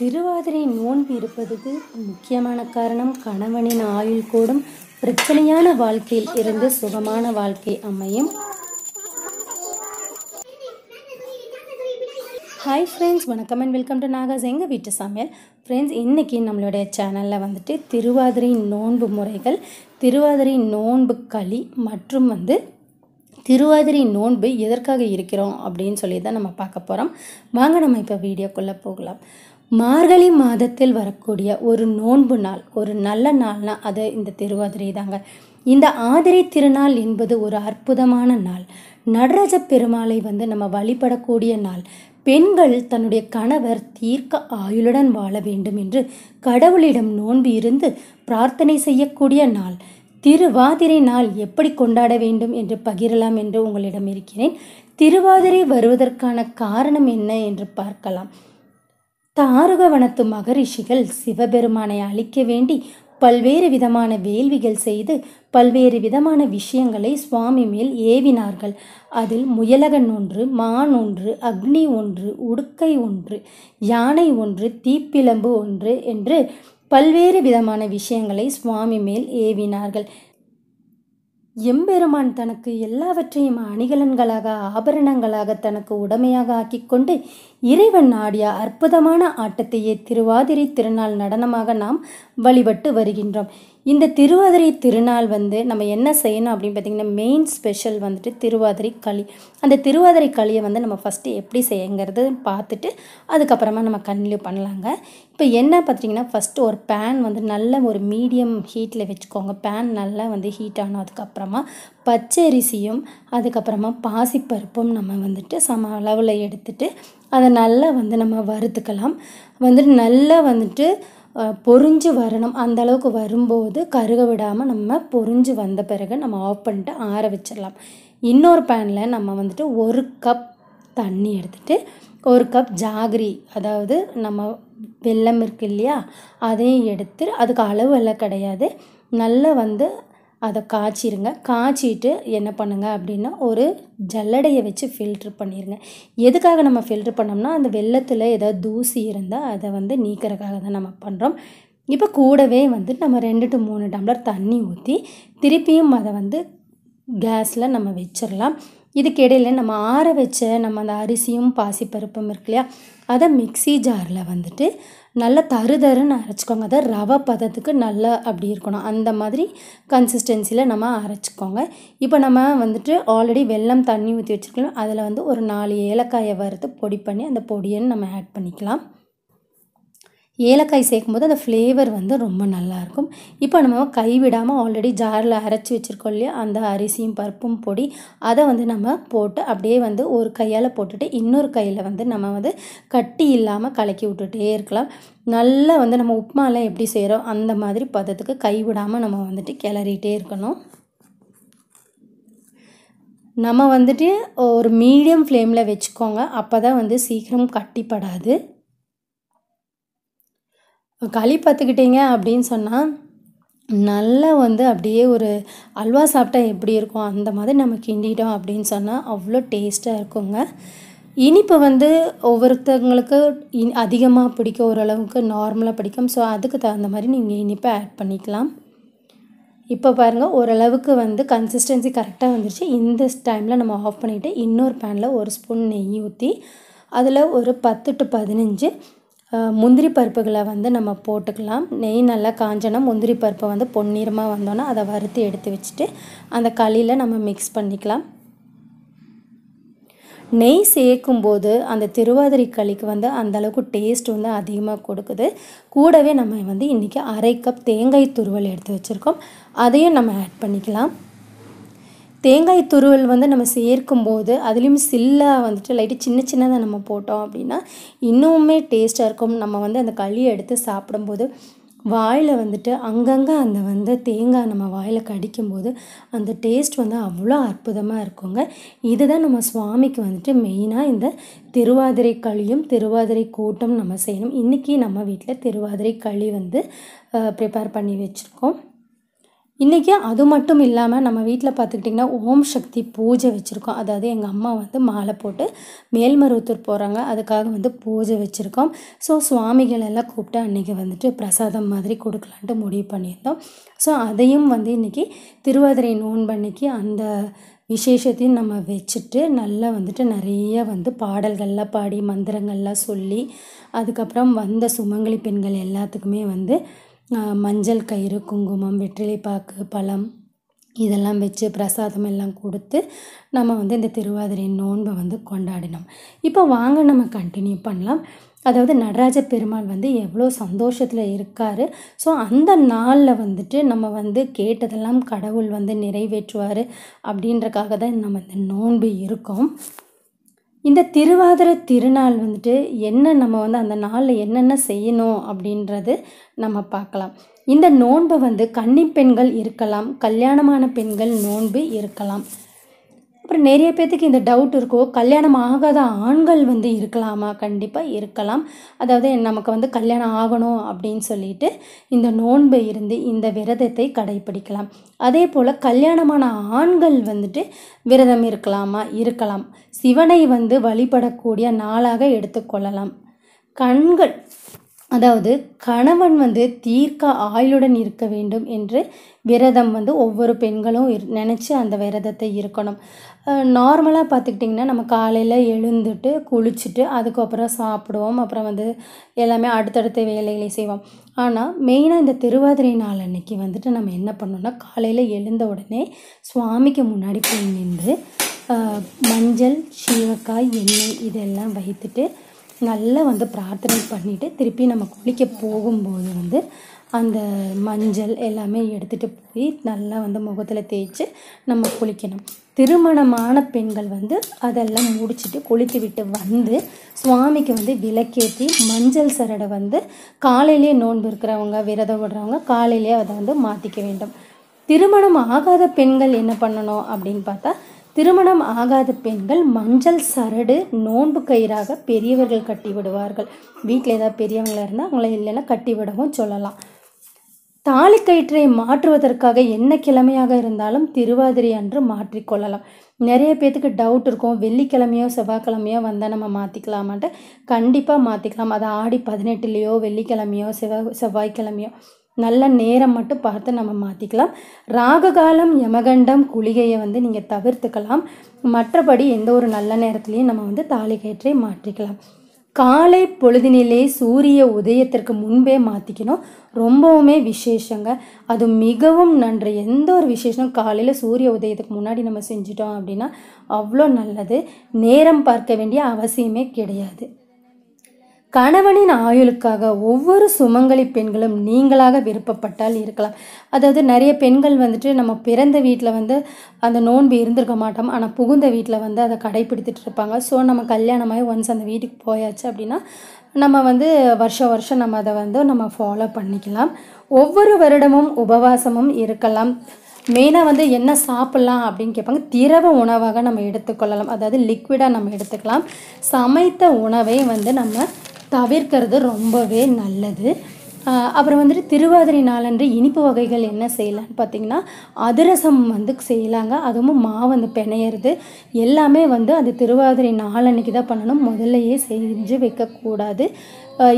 திருவாதிரை நோன்பு இருப்பதுக்கு முக்கியமான காரணம் கணவனின் ஆயுள் கூடும், பிரச்சனையான வாழ்க்கையில் இருந்து சுகமான வாழ்க்கை அமையும். ஹாய் ஃப்ரெண்ட்ஸ், வணக்கம் அண்ட் வெல்கம் டு நாகாஸ் எங்கள் வீட்டு சமையல். ஃப்ரெண்ட்ஸ், இன்றைக்கி நம்மளுடைய சேனலில் வந்துட்டு திருவாதிரை நோன்பு முறைகள், திருவாதிரை நோன்பு களி மற்றும் திருவாதிரை நோன்பு எதற்காக இருக்கிறோம் அப்படின்னு சொல்லி தான் நம்ம பார்க்க போகிறோம். வாங்க நம்ம இப்போ வீடியோக்குள்ளே போகலாம். மார்கழி மாதத்தில் வரக்கூடிய ஒரு நோன்பு நாள், ஒரு நல்ல நாள்னா அது இந்த திருவாதிரை தாங்க. இந்த ஆதிரை திருநாள் என்பது ஒரு அற்புதமான நாள். நடராஜ பெருமாளை நம்ம வழிபடக்கூடிய நாள். பெண்கள் தன்னுடைய கணவர் தீர்க்க ஆயுளுடன் வாழ வேண்டும் என்று கடவுளிடம் நோன்பு இருந்து பிரார்த்தனை செய்யக்கூடிய நாள். திருவாதிரை நாள் எப்படி கொண்டாட வேண்டும் என்று பகிரலாம் என்று உங்களிடம் இருக்கிறேன். திருவாதிரை வருவதற்கான காரணம் என்ன என்று பார்க்கலாம். தாருகவனத்து மகரிஷிகள் சிவபெருமானை அழிக்க வேண்டி பல்வேறு விதமான வேள்விகள் செய்து பல்வேறு விதமான விஷயங்களை சுவாமி மேல் ஏவினார்கள். அதில் முயலகன் ஒன்று, மான் ஒன்று, அக்னி ஒன்று, உடுக்கை ஒன்று, யானை ஒன்று, தீப்பிழம்பு ஒன்று என்று பல்வேறு விதமான விஷயங்களை சுவாமி மேல் ஏவினார்கள். எம்பெருமான் தனக்கு எல்லாவற்றையும் அணிகலன்களாக ஆபரணங்களாக தனக்கு உடமையாக ஆக்கிக்கொண்டு இறைவன் ஆடிய அற்புதமான ஆட்டத்தையே திருவாதிரை திருநாள் நடனமாக நாம் வழிபட்டு வருகின்றோம். இந்த திருவாதிரை திருநாள் நம்ம என்ன செய்யணும் அப்படின்னு பார்த்திங்கன்னா, மெயின் ஸ்பெஷல் திருவாதிரை களி. அந்த திருவாதிரை களியை நம்ம ஃபஸ்ட்டு எப்படி செய்யுங்கிறது பார்த்துட்டு அதுக்கப்புறமா நம்ம கன்டினியூ பண்ணலாங்க. இப்போ என்ன பார்த்திங்கன்னா, ஃபஸ்ட்டு ஒரு பேன் நல்ல ஒரு மீடியம் ஹீட்டில் வச்சுக்கோங்க. பேன் நல்லா ஹீட் ஆனோம். அதுக்கப்புறமா பச்சரிசியும் அதுக்கப்புறமா பாசிப்பருப்பும் நம்ம சம அளவில் எடுத்துட்டு அதை நல்லா நம்ம வறுத்துக்கலாம். நல்லா பொரிஞ்சு வரணும். அந்த அளவுக்கு வரும்போது கருக விடாமல் நம்ம பொரிஞ்சு வந்த பிறகு நம்ம ஆஃப் பண்ணிட்டு ஆற வச்சிடலாம். இன்னொரு பேனில் நம்ம 1 கப் தண்ணி எடுத்துகிட்டு 1 கப் ஜாகரி, அதாவது நம்ம வெல்லம் இருக்கு இல்லையா, அதையும் எடுத்து, அதுக்கு அளவு எல்லாம் கிடையாது, நல்லா அதை காய்ச்சிருங்க. காய்ச்சிட்டு என்ன பண்ணுங்க அப்படின்னா, ஒரு ஜல்லடையை வச்சு ஃபில்ட்ரு பண்ணிடுங்க. எதுக்காக நம்ம ஃபில்ட்ரு பண்ணோம்னா, அந்த வெல்லத்தில் ஏதாவது தூசி இருந்தால் அதை நீக்கிறதுக்காக தான் நம்ம பண்ணுறோம். இப்போ கூடவே நம்ம 2 to 3 டம்ளர் தண்ணி ஊற்றி திருப்பியும் அதை கேஸில் நம்ம வச்சிடலாம். இதுக்கு இடையில் நம்ம ஆற வச்ச அந்த அரிசியும் பாசிப்பருப்பும் இருக்கு இல்லையா, அதை மிக்ஸி ஜாரில் நல்லா தருன்னு அரைச்சிக்கோங்க. அதை ரவை பதத்துக்கு நல்லா அப்படி இருக்கணும். அந்த மாதிரி கன்சிஸ்டன்சியில் நம்ம அரைச்சிக்கோங்க. இப்போ நம்ம ஆல்ரெடி வெல்லம் தண்ணி ஊற்றி வச்சுருக்கலாம். அதில் ஒரு 4 ஏலக்காயை வறுத்து பொடி பண்ணி அந்த பொடியை நம்ம ஆட் பண்ணிக்கலாம். ஏலக்காய் சேர்க்கும்போது அந்த ஃப்ளேவர் ரொம்ப நல்லாயிருக்கும். இப்போ நம்ம கைவிடாமல் ஆல்ரெடி ஜாரில் அரைச்சி வச்சுருக்கோம் இல்லையா, அந்த அரிசியும் பருப்பும் பொடி, அதை நம்ம போட்டு அப்படியே ஒரு கையால் போட்டுட்டு இன்னொரு கையில் நம்ம கட்டி இல்லாமல் கலக்கி விட்டுட்டே இருக்கலாம். நல்லா நம்ம உப்புமாலாம் எப்படி செய்கிறோம் அந்த மாதிரி பதத்துக்கு கைவிடாமல் நம்ம கிளறிட்டே இருக்கணும். நம்ம ஒரு மீடியம் ஃப்ளேமில் வச்சுக்கோங்க. அப்போ தான் சீக்கிரம் கட்டிப்படாது. களி பார்த்துக்கிட்டிங்க அப்படின்னு சொன்னால் நல்லா அப்படியே ஒரு அல்வா சாப்பிட்டா எப்படி இருக்கும் அந்த மாதிரி நம்ம கிண்டிட்டோம் அப்படின்னு சொன்னால் அவ்வளோ டேஸ்ட்டாக இருக்குங்க. இனிப்பு ஒவ்வொருத்தவங்களுக்கு அதிகமாக பிடிக்கும், ஓரளவுக்கு நார்மலாக பிடிக்கும். ஸோ அதுக்கு தகுந்த மாதிரி நீங்கள் இனிப்பை ஆட் பண்ணிக்கலாம். இப்போ பாருங்கள், ஓரளவுக்கு கன்சிஸ்டன்சி கரெக்டாக வந்துருச்சு. இந்த டைமில் நம்ம ஆஃப் பண்ணிவிட்டு இன்னொரு பேனில் 1 ஸ்பூன் நெய் ஊற்றி அதில் ஒரு 10 to 15 முந்திரி பருப்புகளை நம்ம போட்டுக்கலாம். நெய் நல்லா காஞ்சனா முந்திரி பருப்பை பொன்னிறமாக வந்தோன்னா அதை வறுத்து எடுத்து வச்சுட்டு அந்த களியில் நம்ம மிக்ஸ் பண்ணிக்கலாம். நெய் சேர்க்கும்போது அந்த திருவாதிரை களிக்கு அந்தளவுக்கு டேஸ்ட் அதிகமாக கொடுக்குது. கூடவே நம்ம இன்றைக்கி 1/2 கப் தேங்காய் துருவல் எடுத்து வச்சுருக்கோம். அதையும் நம்ம ஆட் பண்ணிக்கலாம். தேங்காய் துருவல் நம்ம சேர்க்கும்போது அதுலேயும் சில்லாக லைட்டாக சின்னதாக நம்ம போட்டோம் அப்படின்னா இன்னுமே டேஸ்ட்டாக இருக்கும். நம்ம அந்த களியை எடுத்து சாப்பிடும்போது வாயில் அங்கங்கே அந்த தேங்காய் நம்ம வாயில் கடிக்கும்போது அந்த டேஸ்ட் அவ்வளோ அற்புதமாக இருக்குங்க. இதுதான் நம்ம சுவாமிக்கு மெயினாக இந்த திருவாதிரை களியும் திருவாதிரை கூட்டம் நம்ம செய்யணும். இன்றைக்கி நம்ம வீட்டில் திருவாதிரை களி ப்ரிப்பேர் பண்ணி வச்சுருக்கோம். இன்றைக்கி அது மட்டும் இல்லாமல் நம்ம வீட்டில் பார்த்துக்கிட்டிங்கன்னா ஓம் சக்தி பூஜை வச்சுருக்கோம். அதாவது எங்கள் அம்மா வந்து மாலை போட்டு மேல்மருவத்தூர் போகிறாங்க, அதுக்காக வந்து பூஜை வச்சுருக்கோம். ஸோ சுவாமிகள் எல்லாம் கூப்பிட்டு அன்றைக்கி வந்துட்டு பிரசாதம் மாதிரி கொடுக்கலான்ட்டு முடிவு பண்ணியிருந்தோம். ஸோ அதையும் வந்து இன்றைக்கி திருவாதிரை நோன்பு அன்னைக்கு அந்த விசேஷத்தையும் நம்ம வச்சுட்டு நல்லா வந்துட்டு நிறைய வந்து பாடல்கள்லாம் பாடி மந்திரங்கள்லாம் சொல்லி அதுக்கப்புறம் வந்த சுமங்கலி பெண்கள் எல்லாத்துக்குமே வந்து மஞ்சள் கயிறு, குங்குமம், வெற்றிலைப்பாக்கு, பழம் இதெல்லாம் வச்சு பிரசாதம் எல்லாம் கொடுத்து நம்ம வந்து இந்த திருவாதிரை நோன்பை வந்து கொண்டாடினோம். இப்போ வாங்க நம்ம கண்டினியூ பண்ணலாம். அதாவது நடராஜ பெருமாள் வந்து எவ்வளோ சந்தோஷத்தில் இருக்கார். ஸோ அந்த நாளில் வந்துட்டு நம்ம வந்து கேட்டதெல்லாம் கடவுள் வந்து நிறைவேற்றுவார் அப்படின்றக்காக தான் நம்ம இந்த நோன்பு இருக்கோம். இந்த திருவாதிரை திருநாள் வந்துட்டு நம்ம வந்து அந்த நாளில் என்னென்ன செய்யணும் அப்படின்றது நம்ம பார்க்கலாம். இந்த நோன்பை வந்து கன்னிப் பெண்கள் இருக்கலாம், கல்யாணமான பெண்கள் நோன்பு இருக்கலாம். அப்புறம் நிறைய பேர்த்துக்கு இந்த டவுட் இருக்கோ, கல்யாணம் ஆகாத ஆண்கள் வந்து இருக்கலாமா? கண்டிப்பாக இருக்கலாம். அதாவது நமக்கு வந்து கல்யாணம் ஆகணும் அப்படின்னு சொல்லிட்டு இந்த நோன்பை இருந்து இந்த விரதத்தை கடைப்பிடிக்கலாம். அதே போல் கல்யாணமான ஆண்கள் வந்துட்டு விரதம் இருக்கலாமா? இருக்கலாம். சிவனை வந்து வழிபடக்கூடிய நாளாக எடுத்துக்கொள்ளலாம். கண்கள் அதாவது கணவன் வந்து தீர்க்க ஆயுளுடன் இருக்க வேண்டும் என்று விரதம் வந்து ஒவ்வொரு பெண்களும் நினச்சி அந்த விரதத்தை இருக்கணும். நார்மலாக பார்த்துக்கிட்டிங்கன்னா நம்ம காலையில் எழுந்துட்டு குளிச்சுட்டு அதுக்கப்புறம் சாப்பிடுவோம், அப்புறம் வந்து எல்லாமே அடுத்தடுத்த வேலைகளை செய்வோம். ஆனால் மெயினாக இந்த திருவாதிரை நாள் அன்னைக்கு வந்துட்டு நம்ம என்ன பண்ணோம்னா காலையில் எழுந்த உடனே சுவாமிக்கு முன்னாடி போய் நின்று மஞ்சள், சீவக்காய், எண்ணெய் இதெல்லாம் வைத்துட்டு நல்லா வந்து பிரார்த்தனை பண்ணிவிட்டு திருப்பி நம்ம குளிக்க போகும்போது வந்து அந்த மஞ்சள் எல்லாமே எடுத்துகிட்டு போய் நல்லா வந்து முகத்தில் தேய்ச்சி நம்ம குளிக்கணும். திருமணமான பெண்கள் வந்து அதெல்லாம் முடிச்சுட்டு குளித்து விட்டு வந்து சுவாமிக்கு வந்து விளக்கேற்றி மஞ்சள் சரடை வந்து காலையிலே நோன்பு இருக்கிறவங்க விரதம் விடுறவங்க காலையிலே அதை வந்து மாற்றிக்க வேண்டும். திருமணம் ஆகாத பெண்கள் என்ன பண்ணணும் அப்படின்னு பார்த்தா, திருமணம் ஆகாத பெண்கள் மஞ்சள் சரடு நோன்பு கயிறாக பெரியவர்கள் கட்டி விடுவார்கள். வீட்டில் ஏதாவது பெரியவங்களாக இருந்தால் அவங்கள இல்லைன்னா கட்டி விடவும் சொல்லலாம். தாலி கயிற்றை மாற்றுவதற்காக என்ன கிழமையாக இருந்தாலும் திருவாதிரை அன்று மாற்றிக்கொள்ளலாம். நிறைய பேர்த்துக்கு டவுட் இருக்கும், வெள்ளிக்கிழமையோ செவ்வாய்க்கிழமையோ வந்தால் நம்ம மாற்றிக்கலாமான்ட்டு. கண்டிப்பாக மாற்றிக்கலாம். அது ஆடி 18லேயோ வெள்ளிக்கிழமையோ செவ்வாய்க்கிழமையோ நல்ல நேரம் மட்டும் பார்த்து நம்ம மாற்றிக்கலாம். ராககாலம், யமகண்டம், குளிகையை வந்து நீங்கள் தவிர்த்துக்கலாம். மற்றபடி எந்த ஒரு நல்ல நேரத்துலையும் நம்ம வந்து தாலி கயிற்றை மாற்றிக்கலாம். காலை பொழுதினிலே சூரிய உதயத்திற்கு முன்பே மாற்றிக்கணும். ரொம்பவுமே விசேஷங்க. அது மிகவும் நன்று. எந்த ஒரு விசேஷம் காலையில் சூரிய உதயத்துக்கு முன்னாடி நம்ம செஞ்சிட்டோம் அப்படின்னா அவ்வளோ நல்லது. நேரம் பார்க்க வேண்டிய அவசியமே கிடையாது. கணவனின் ஆயுளுக்காக ஒவ்வொரு சுமங்கலி பெண்களும் நீங்களாக விருப்பப்பட்டால் இருக்கலாம். அதாவது நிறைய பெண்கள் வந்துட்டு நம்ம பிறந்த வீட்டில் வந்து அந்த நோன்பு இருந்திருக்க மாட்டோம், ஆனால் புகுந்த வீட்டில் வந்து அதை கடைப்பிடித்துட்டு இருப்பாங்க. ஸோ நம்ம கல்யாணமாகி ஒன்ஸ் அந்த வீட்டுக்கு போயாச்சு அப்படின்னா நம்ம வந்து வருஷம் நம்ம அதை வந்து நம்ம ஃபாலோ பண்ணிக்கலாம். ஒவ்வொரு வருடமும் உபவாசமும் இருக்கலாம். மெயினாக வந்து என்ன சாப்பிட்லாம் அப்படின்னு கேட்பாங்க. திரவ உணவாக நம்ம எடுத்துக்கொள்ளலாம், அதாவது லிக்விடாக நம்ம எடுத்துக்கலாம். சமைத்த உணவை வந்து நம்ம தவிர்க்கிறது ரொம்பவே நல்லது. அப்புறம் வந்துட்டு திருவாதிரை நாளன்று இனிப்பு வகைகள் என்ன செய்யலான்னு பார்த்திங்கன்னா அதிரசம் வந்து செய்யலாங்க. அதுவும் மாவு வந்து பிணையிறது எல்லாமே வந்து அந்த திருவாதிரை நாளன்னைக்கு தான் பண்ணணும், முதல்லையே செஞ்சு வைக்கக்கூடாது.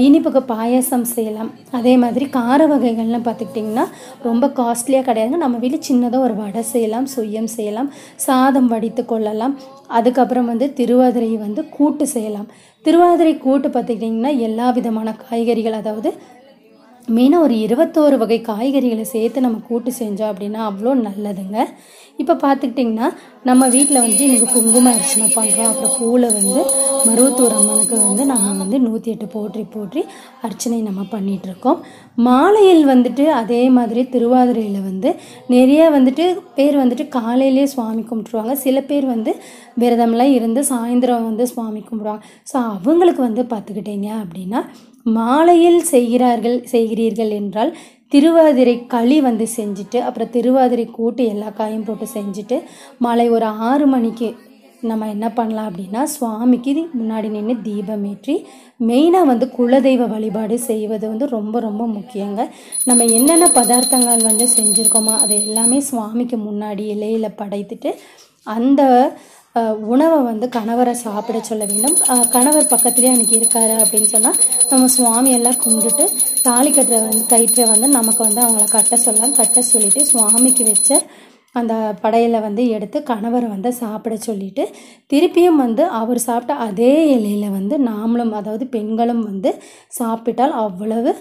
இனிப்புக்கு பாயசம் செய்யலாம். அதே மாதிரி கார வகைகள்னு பார்த்துக்கிட்டிங்கன்னா ரொம்ப காஸ்ட்லியாக கிடையாதுங்க. நம்ம வீட்டில் சின்னதாக ஒரு வடை செய்யலாம், சுய்யம் செய்யலாம், சாதம் வடித்து கொள்ளலாம். அதுக்கப்புறம் வந்து திருவாதிரை வந்து கூட்டு செய்யலாம். திருவாதிரை கூட்டு பார்த்துக்கிட்டிங்கன்னா எல்லா விதமான காய்கறிகள், அதாவது மெயினாக ஒரு 21 வகை காய்கறிகளை சேர்த்து நம்ம கூட்டு செஞ்சோம் அப்படின்னா அவ்வளோ நல்லதுங்க. இப்போ பார்த்துக்கிட்டிங்கன்னா நம்ம வீட்டில் வந்து இன்றைக்கி குங்கும அர்ச்சனை பண்ணுறோம். அப்புறம் பூவில் வந்து மருவத்தூர் அம்மனுக்கு வந்து நம்ம வந்து 108 போற்றி அர்ச்சனை நம்ம பண்ணிகிட்ருக்கோம். மாலையில் வந்துட்டு அதே மாதிரி திருவாதிரையில் வந்து நிறைய வந்துட்டு பேர் வந்துட்டு காலையிலே சுவாமி கும்பிட்ருவாங்க. சில பேர் வந்து விரதம்லாம் இருந்து சாயந்தரம் வந்து சுவாமி கும்பிடுவாங்க. ஸோ அவங்களுக்கு வந்து பார்த்துக்கிட்டிங்க அப்படின்னா மாலையில் செய்கிறீர்கள் என்றால் திருவாதிரை களி வந்து செஞ்சுட்டு அப்புறம் திருவாதிரை கூட்டு எல்லா காயும் போட்டு செஞ்சுட்டு மாலை ஒரு 6 மணிக்கு நம்ம என்ன பண்ணலாம் அப்படின்னா சுவாமிக்கு முன்னாடி நின்று தீபம் ஏற்றி மெயினாக வந்து குலதெய்வ வழிபாடு செய்வது வந்து ரொம்ப ரொம்ப முக்கியங்க. நம்ம என்னென்ன பதார்த்தங்கள் வந்து செஞ்சுருக்கோமோ அதை எல்லாமே சுவாமிக்கு முன்னாடி இலையில் படைத்துட்டு அந்த உணவை வந்து கணவரை சாப்பிட சொல்ல வேண்டும். கணவர் பக்கத்துலேயே அன்றைக்கி இருக்காரு அப்படின்னு சொன்னால் நம்ம சுவாமியெல்லாம் கும்பிட்டுட்டு தாலி கயிற்றை வந்து நமக்கு வந்து அவங்கள கட்ட சொல்லலாம். கட்ட சொல்லிவிட்டு சுவாமிக்கு வச்ச அந்த படையலை வந்து எடுத்து கணவரை வந்து சாப்பிட சொல்லிவிட்டு திருப்பியும் வந்து அவர் சாப்பிட்ட அதே இலையில் வந்து நாமளும் அதாவது பெண்களும் வந்து சாப்பிட்டால் அவ்வளவு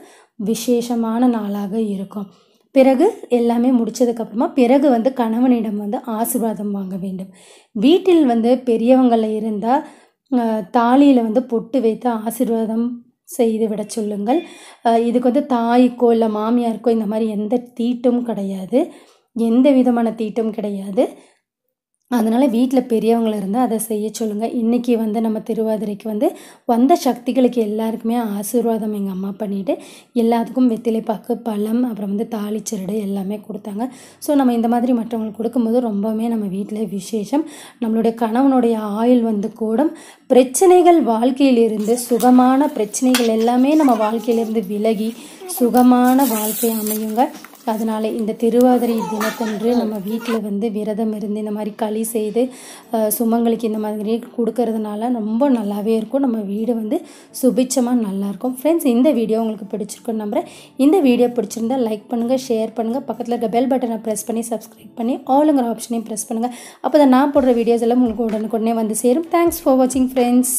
விசேஷமான நாளாக இருக்கும். பிறகு எல்லாமே முடித்ததுக்கப்புறமா பிறகு வந்து கணவனிடம் வந்து ஆசீர்வாதம் வாங்க வேண்டும். வீட்டில் வந்து பெரியவங்களில் இருந்தால் தாலியில் வந்து பொட்டு வைத்து ஆசீர்வாதம் செய்து விட சொல்லுங்கள். இதுக்கு வந்து தாய்க்கோ இல்லை மாமியாருக்கோ இந்த மாதிரி எந்த தீட்டும் கிடையாது, எந்த விதமான தீட்டும் கிடையாது. அதனால் வீட்டில் பெரியவங்கள இருந்தால் அதை செய்ய சொல்லுங்கள். இன்றைக்கி வந்து நம்ம திருவாதிரைக்கு வந்து வந்த சக்திகளுக்கு எல்லாருக்குமே ஆசீர்வாதம் எங்கள் அம்மா பண்ணிவிட்டு எல்லாத்துக்கும் வெற்றிலை பாக்கு, பழம், அப்புறம் வந்து தாளிச்சரடு எல்லாமே கொடுத்தாங்க. ஸோ நம்ம இந்த மாதிரி மற்றவங்களுக்கு கொடுக்கும்போது ரொம்பவுமே நம்ம வீட்டில் விசேஷம். நம்மளுடைய கணவனுடைய ஆயுள் வந்து கூடும். பிரச்சனைகள் வாழ்க்கையிலிருந்து சுகமான பிரச்சனைகள் எல்லாமே நம்ம வாழ்க்கையிலிருந்து விலகி சுகமான வாழ்க்கை அமையுங்க. அதனால் இந்த திருவாதிரை தினத்தன்று நம்ம வீட்டில் வந்து விரதம் இருந்து இந்த மாதிரி களி செய்து சுமங்கலிக்கு இந்த மாதிரி கொடுக்கறதுனால ரொம்ப நல்லாவே இருக்கும். நம்ம வீடு வந்து சுபிட்சமாக நல்லாயிருக்கும். ஃப்ரெண்ட்ஸ், இந்த வீடியோ உங்களுக்கு பிடிச்சிருக்குன்னு நம்புகிறேன். இந்த வீடியோ பிடிச்சிருந்தால் லைக் பண்ணுங்கள், ஷேர் பண்ணுங்கள், பக்கத்தில் இருக்க பெல் பட்டனை ப்ரெஸ் பண்ணி சப்ஸ்கிரைப் பண்ணி ஆளுங்கிற ஆப்ஷனையும் ப்ரெஸ் பண்ணுங்கள். அப்போ தான் நான் போடுற வீடியோஸ் எல்லாம் உங்களுக்கு உடனுக்குடனே வந்து சேரும். தேங்க்ஸ் ஃபார் வாட்சிங் ஃப்ரெண்ட்ஸ்.